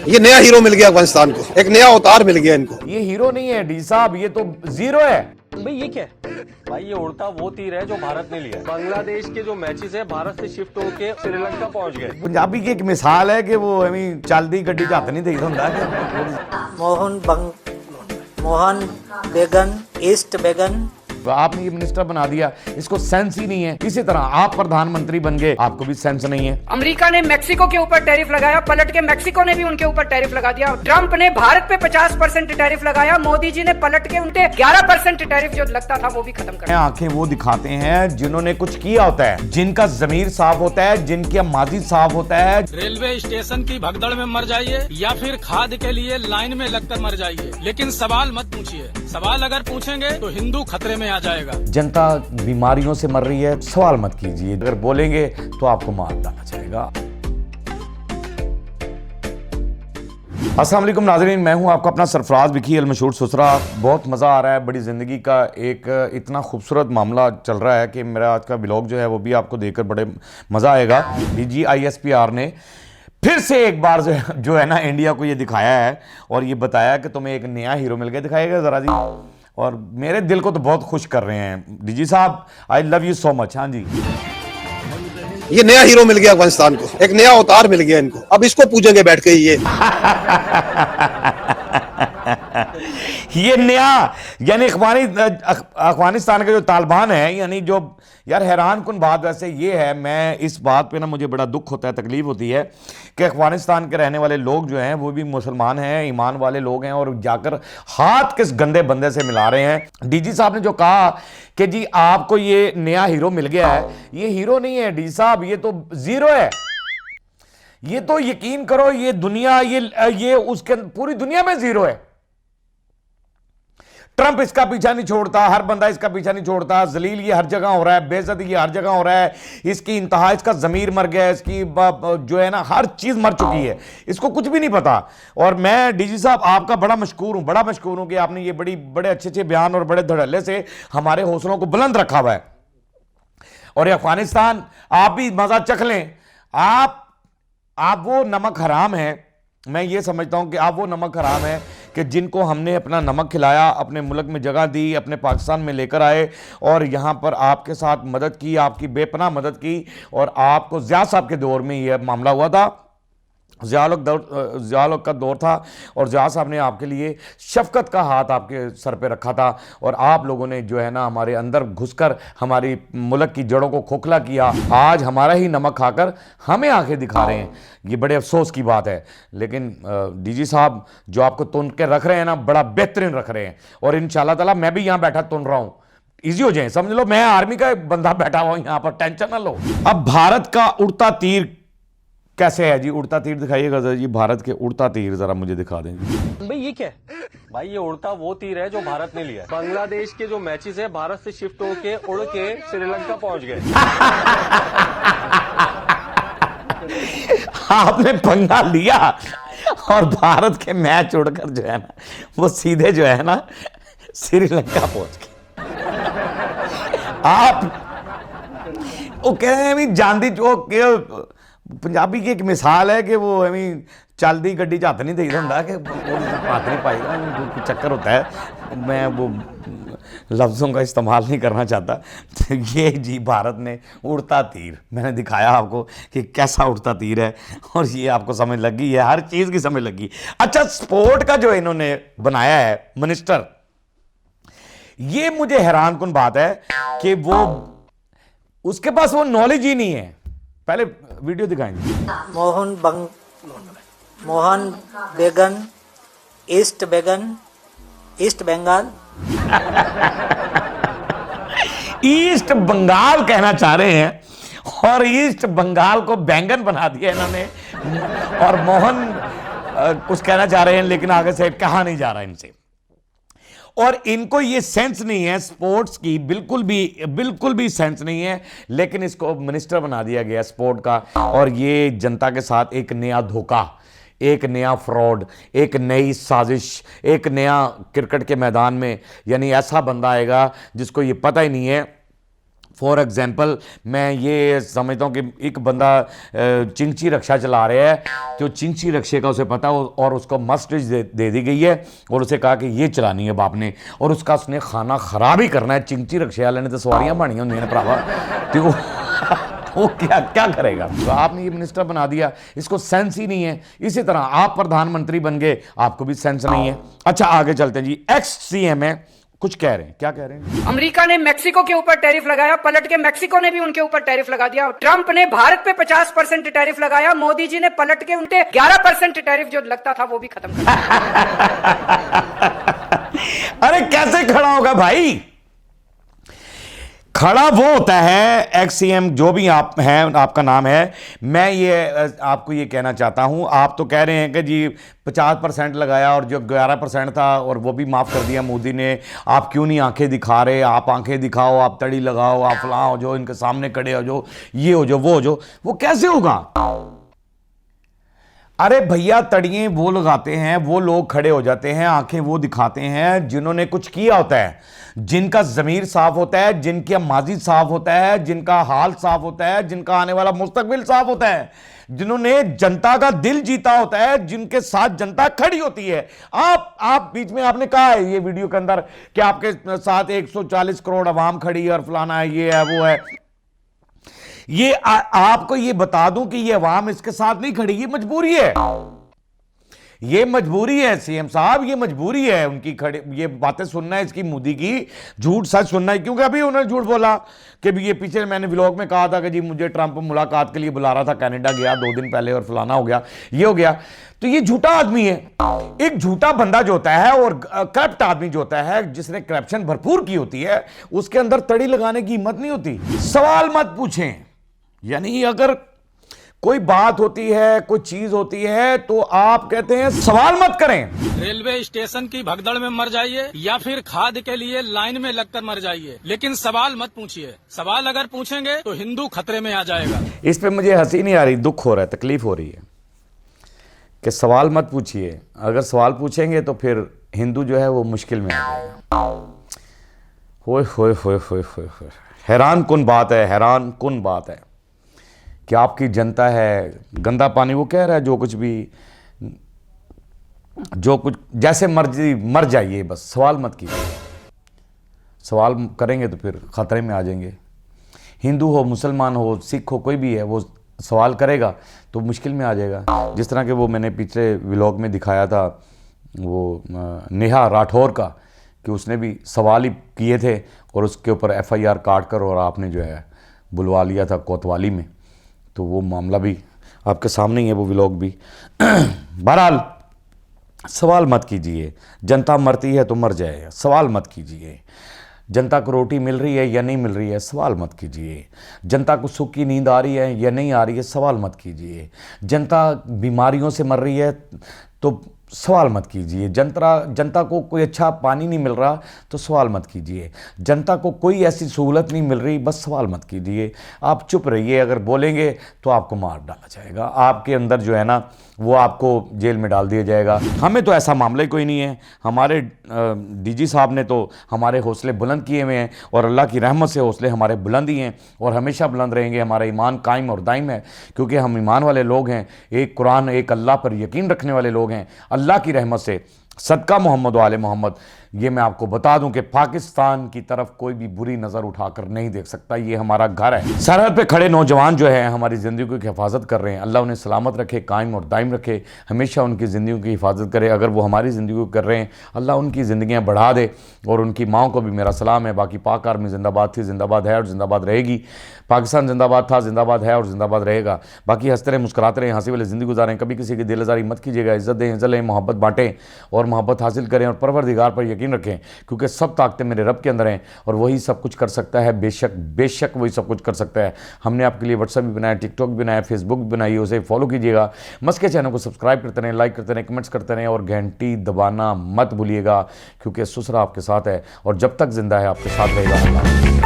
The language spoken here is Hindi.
ये नया हीरो मिल गया अफगानिस्तान को, एक नया अवतार मिल गया इनको। ये हीरो नहीं है डी साहब, ये तो जीरो है। भाई ये क्या है? भाई ये उड़ता वो तीर है जो भारत ने लिया। बांग्लादेश के जो मैचेस है भारत से शिफ्ट होके श्रीलंका पहुंच गए। पंजाबी की एक मिसाल है कि वो चलती गड्डी च हत्थ नहीं देई हुंदा मोहन बेगन ईस्ट बेगन। आपने ये मिनिस्टर बना दिया, इसको सेंस ही नहीं है। इसी तरह आप प्रधानमंत्री बन गए, आपको भी सेंस नहीं है। अमेरिका ने मेक्सिको के ऊपर टैरिफ लगाया, पलट के मेक्सिको ने भी उनके ऊपर टैरिफ लगा दिया। ट्रंप ने भारत पे 50% टैरिफ लगाया, मोदी जी ने पलट के उनके 11% टैरिफ जो लगता था वो भी खत्म कर दिया। आंखें वो दिखाते हैं जिन्होंने कुछ किया होता है, जिनका जमीर साफ होता है, जिनका माजी साफ होता है। रेलवे स्टेशन की भगदड़ में मर जाइए या फिर खाद के लिए लाइन में लगकर मर जाइए, लेकिन सवाल मत पूछिए। सवाल अगर पूछेंगे तो हिंदू खतरे में आ जाएगा। जनता बीमारियों से मर रही है, सवाल मत कीजिए। अगर बोलेंगे तो आपको मार डाला जाएगा। अस्सलाम वालेकुम नाज़रीन, मैं हूं आपका अपना सरफराज विकी अल मशहूर सुसरा। बहुत मज़ा आ रहा है, बड़ी ज़िंदगी का एक इतना खूबसूरत मामला चल रहा है कि मेरा आज का व्लॉग जो है वो भी आपको देखकर बड़े मज़ा आएगा। DGISPR ने फिर से एक बार जो है ना इंडिया को ये दिखाया है और ये बताया कि तुम्हें एक नया हीरो मिल गया। दिखाएगा ज़रा जी, और मेरे दिल को तो बहुत खुश कर रहे हैं डीजी साहब। I love you so much. हाँ जी, ये नया हीरो मिल गया अफगानिस्तान को, एक नया अवतार मिल गया इनको। अब इसको पूजेंगे बैठ के ये नया यानी अफगानिस्तान के जो तालिबान है, यानी जो यार हैरान कुन बात वैसे ये है, मैं इस बात पे ना मुझे बड़ा दुख होता है, तकलीफ होती है कि अफगानिस्तान के रहने वाले लोग जो हैं वो भी मुसलमान हैं, ईमान वाले लोग हैं, और जाकर हाथ किस गंदे बंदे से मिला रहे हैं। डीजी साहब ने जो कहा कि जी आपको ये नया हीरो मिल गया है, ये हीरो नहीं है डीजी साहब, ये तो जीरो है। ये तो यकीन करो ये दुनिया ये उसके पूरी दुनिया में जीरो है। ट्रंप इसका पीछा नहीं छोड़ता, हर बंदा इसका पीछा नहीं छोड़ता, जलील ये हर जगह हो रहा है, बेइज्जती ये हर जगह हो रहा है, इसकी इंतहा, इसका जमीर मर गया, इसकी जो है ना हर चीज मर चुकी है, इसको कुछ भी नहीं पता। और मैं डीजी साहब आपका बड़ा मशकूर हूं कि आपने ये बड़े अच्छे बयान और बड़े धड़ल्ले से हमारे हौसलों को बुलंद रखा हुआ है। और ये अफगानिस्तान आप भी मजा चख लें। आप वो नमक हराम है, मैं ये समझता हूं कि आप वो नमक हराम है कि जिनको हमने अपना नमक खिलाया, अपने मुल्क में जगह दी, अपने पाकिस्तान में लेकर आए और यहाँ पर आपके साथ मदद की, आपकी बेपनाह मदद की। और आपको ज़िया साहब के दौर में यह मामला हुआ था, ज़िया का दौर था, और ज़िया साहब ने आपके लिए शफकत का हाथ आपके सर पे रखा था, और आप लोगों ने जो है ना हमारे अंदर घुसकर हमारी मुल्क की जड़ों को खोखला किया। आज हमारा ही नमक खाकर हमें आंखें दिखा रहे हैं, ये बड़े अफसोस की बात है। लेकिन डीजी साहब जो आपको तुन के रख रहे हैं ना, बड़ा बेहतरीन रख रहे हैं, और इंशाल्लाह ताला मैं भी यहाँ बैठा तुन रहा हूँ। इजी हो जाए, समझ लो मैं आर्मी का बंदा बैठा हुआ यहाँ पर, टेंशन ना लो। अब भारत का उड़ता तीर कैसे है जी? उड़ता तीर दिखाइएगा जरा जी, भारत के उड़ता तीर जरा मुझे दिखा दें जी। भाई ये क्या है? भाई ये उड़ता वो तीर है जो भारत ने लिया। बांग्लादेश के जो मैचेस है भारत से शिफ्ट होके उड़ के श्रीलंका पहुंच गए। आपने पंगा लिया और भारत के मैच उड़कर जो है ना वो सीधे जो है ना श्रीलंका पहुंच गए। आप वो कह रहे हैं जानदी जो पंजाबी की एक मिसाल है कि वो चलती गड्डी च हत्थ नहीं देई हुंदा कि हाथ नहीं पाएगा, चक्कर होता है। मैं वो लफ्ज़ों का इस्तेमाल नहीं करना चाहता। तो ये जी भारत ने उड़ता तीर मैंने दिखाया आपको कि कैसा उड़ता तीर है, और ये आपको समझ लगी है, हर चीज़ की समझ लगी। अच्छा, स्पोर्ट का जो इन्होंने बनाया है मिनिस्टर, ये मुझे हैरान कुन बात है कि वो उसके पास वो नॉलेज ही नहीं है। पहले वीडियो दिखाएंगे। मोहन बेगन ईस्ट बंगाल। ईस्ट बंगाल कहना चाह रहे हैं, और ईस्ट बंगाल को बैंगन बना दिया इन्होंने, और मोहन कुछ कहना चाह रहे हैं लेकिन आगे से कहा नहीं जा रहा इनसे। और इनको ये सेंस नहीं है स्पोर्ट्स की, बिल्कुल भी सेंस नहीं है, लेकिन इसको मिनिस्टर बना दिया गया स्पोर्ट का। और ये जनता के साथ एक नया धोखा, एक नया फ्रॉड, एक नई साजिश, एक नया क्रिकेट के मैदान में, यानी ऐसा बंदा आएगा जिसको ये पता ही नहीं है फॉर एग्जाम्पल मैं ये समझता हूँ कि एक बंदा चिंची रक्षा चला रहा है, तो चिंची रक्षे का उसे पता और उसको मस्टरेज दे दी गई है और उसे कहा कि ये चलानी है बाप ने, और उसका उसने खाना खराब ही करना है। चिंची रक्षे वाले ने तो सवारियाँ बनी होंगी ने भरावा, तो वो क्या करेगा? तो आपने ये मिनिस्टर बना दिया, इसको सेंस ही नहीं है। इसी तरह आप प्रधानमंत्री बन गए, आपको भी सेंस नहीं है। अच्छा आगे चलते हैं जी। एक्स CM है, कुछ कह रहे हैं, क्या कह रहे हैं? अमेरिका ने मेक्सिको के ऊपर टैरिफ लगाया, पलट के मेक्सिको ने भी उनके ऊपर टैरिफ लगा दिया। ट्रंप ने भारत पे 50% टैरिफ लगाया, मोदी जी ने पलट के उनके 11% टैरिफ जो लगता था वो भी खत्म कर दिया। अरे कैसे खड़ा होगा भाई? खड़ा वो होता है, एक्स CM जो भी आप हैं, आपका नाम है। मैं ये आपको ये कहना चाहता हूं, आप तो कह रहे हैं कि जी 50% लगाया और जो 11% था और वो भी माफ़ कर दिया मोदी ने। आप क्यों नहीं आंखें दिखा रहे? आप आंखें दिखाओ, आप तड़ी लगाओ, आप फलां हो जो, इनके सामने खड़े हो जो, ये हो जो, वो हो जो। वो कैसे होगा? अरे भैया तड़ियाँ वो लगाते हैं, वो लोग खड़े हो जाते हैं, आंखें वो दिखाते हैं जिन्होंने कुछ किया होता है, जिनका ज़मीर साफ होता है, जिनका माजी साफ होता है, जिनका हाल साफ होता है, जिनका आने वाला मुस्तकबिल साफ होता है, जिन्होंने जनता का दिल जीता होता है, जिनके साथ जनता खड़ी होती है। आप बीच में आपने कहा है ये वीडियो के अंदर कि आपके साथ 140 करोड़ आवाम खड़ी है और फलाना है, ये है, वो है। ये आपको ये बता दूं कि ये अवाम इसके साथ नहीं खड़ी, ये मजबूरी है। ये मजबूरी है CM साहब, ये मजबूरी है उनकी खड़े, ये बातें सुनना है इसकी मोदी की, झूठ सच सुनना है। क्योंकि अभी उन्होंने झूठ बोला कि भी ये पीछे मैंने व्लॉग में कहा था कि जी मुझे ट्रंप मुलाकात के लिए बुला रहा था, कनाडा गया 2 दिन पहले और फलाना हो गया, ये हो गया। तो ये झूठा आदमी है। एक झूठा बंदा जो होता है और करप्ट आदमी जो होता है, जिसने करप्शन भरपूर की होती है, उसके अंदर तड़ी लगाने की हिम्मत नहीं होती। सवाल मत पूछें, यानी अगर कोई बात होती है, कोई चीज होती है, तो आप कहते हैं सवाल मत करें। रेलवे स्टेशन की भगदड़ में मर जाइए या फिर खाद के लिए लाइन में लगकर मर जाइए, लेकिन सवाल मत पूछिए। सवाल अगर पूछेंगे तो हिंदू खतरे में आ जाएगा। इस पे मुझे हंसी नहीं आ रही, दुख हो रहा है, तकलीफ हो रही है कि सवाल मत पूछिए। अगर सवाल पूछेंगे तो फिर हिंदू जो है वो मुश्किल में आ जाएगा। होए होए होए होए होए होए, हैरान कुन बात है, हैरान कुन बात है कि आपकी जनता है गंदा पानी, वो कह रहा है जो कुछ जैसे मर्जी मर जाइए, बस सवाल मत कीजिए। सवाल करेंगे तो फिर खतरे में आ जाएंगे। हिंदू हो, मुसलमान हो, सिख हो, कोई भी है, वो सवाल करेगा तो मुश्किल में आ जाएगा। जिस तरह के वो मैंने पिछले व्लॉग में दिखाया था वो नेहा राठौर का, कि उसने भी सवाल ही किए थे और उसके ऊपर FIR काट कर और आपने जो है बुलवा लिया था कोतवाली में। तो वो मामला भी आपके सामने ही है, वो व्लॉग भी। बहरहाल सवाल मत कीजिए, जनता मरती है तो मर जाए, सवाल मत कीजिए। जनता को रोटी मिल रही है या नहीं मिल रही है, सवाल मत कीजिए। जनता को सुख की नींद आ रही है या नहीं आ रही है, सवाल मत कीजिए। जनता बीमारियों से मर रही है तो सवाल मत कीजिए। जनता को कोई अच्छा पानी नहीं मिल रहा तो सवाल मत कीजिए। जनता को कोई ऐसी सहूलत नहीं मिल रही, बस सवाल मत कीजिए। आप चुप रहिए, अगर बोलेंगे तो आपको मार डाला जाएगा, आपके अंदर जो है ना वो आपको जेल में डाल दिया जाएगा। हमें तो ऐसा मामला ही कोई नहीं है। हमारे DG साहब ने तो हमारे हौसले बुलंद किए हुए हैं और अल्लाह की रहमत से हौसले हमारे बुलंद ही हैं और हमेशा बुलंद रहेंगे। हमारा ईमान कायम और दायम है, क्योंकि हम ईमान वाले लोग हैं, एक कुरान, एक अल्लाह पर यकीन रखने वाले लोग हैं। अल्लाह की रहमत से सदका मोहम्मद वाले मोहम्मद, ये मैं आपको बता दूं कि पाकिस्तान की तरफ कोई भी बुरी नज़र उठाकर नहीं देख सकता। ये हमारा घर है। सरहद पे खड़े नौजवान जो हैं हमारी ज़िंदगी की हिफाजत कर रहे हैं। अल्लाह उन्हें सलामत रखे, कायम और दायम रखे, हमेशा उनकी ज़िंदगी की हिफाजत करे। अगर वो हमारी ज़िंदगी कर रहे हैं, अल्लाह उनकी ज़िंदगियाँ बढ़ा दे। और उनकी माओ को भी मेरा सलाम है। बाकी पाक आर्मी जिंदाबाद थी, जिंदाबाद है और जिंदाबाद रहेगी। पाकिस्तान जिंदाबाद था, जिंदाबाद है और जिंदाबाद रहेगा। बाकी हंसते रहें, मुस्कुराते रहें, हंसी वाली ज़िंदगी गुजारें, कभी किसी की दिल आज़ारी मत कीजिएगा। इज़्ज़त दें, इज़्ज़त लें, मोहब्बत बांटें और मोहब्बत हासिल करें और परवरदिगार पर यकीन रखें, क्योंकि सब ताकतें मेरे रब के अंदर हैं और वही सब कुछ कर सकता है। बेशक वही सब कुछ कर सकता है। हमने आपके लिए व्हाट्सएप भी बनाया, टिकटॉक भी बनाया, फेसबुक भी बनाई, उसे फॉलो कीजिएगा। मस्के चैनल को सब्सक्राइब करते रहें, लाइक करते रहें, कमेंट्स करते रहें और घंटी दबाना मत भूलिएगा, क्योंकि ससुरा आपके साथ है और जब तक जिंदा है आपके साथ रहेगा।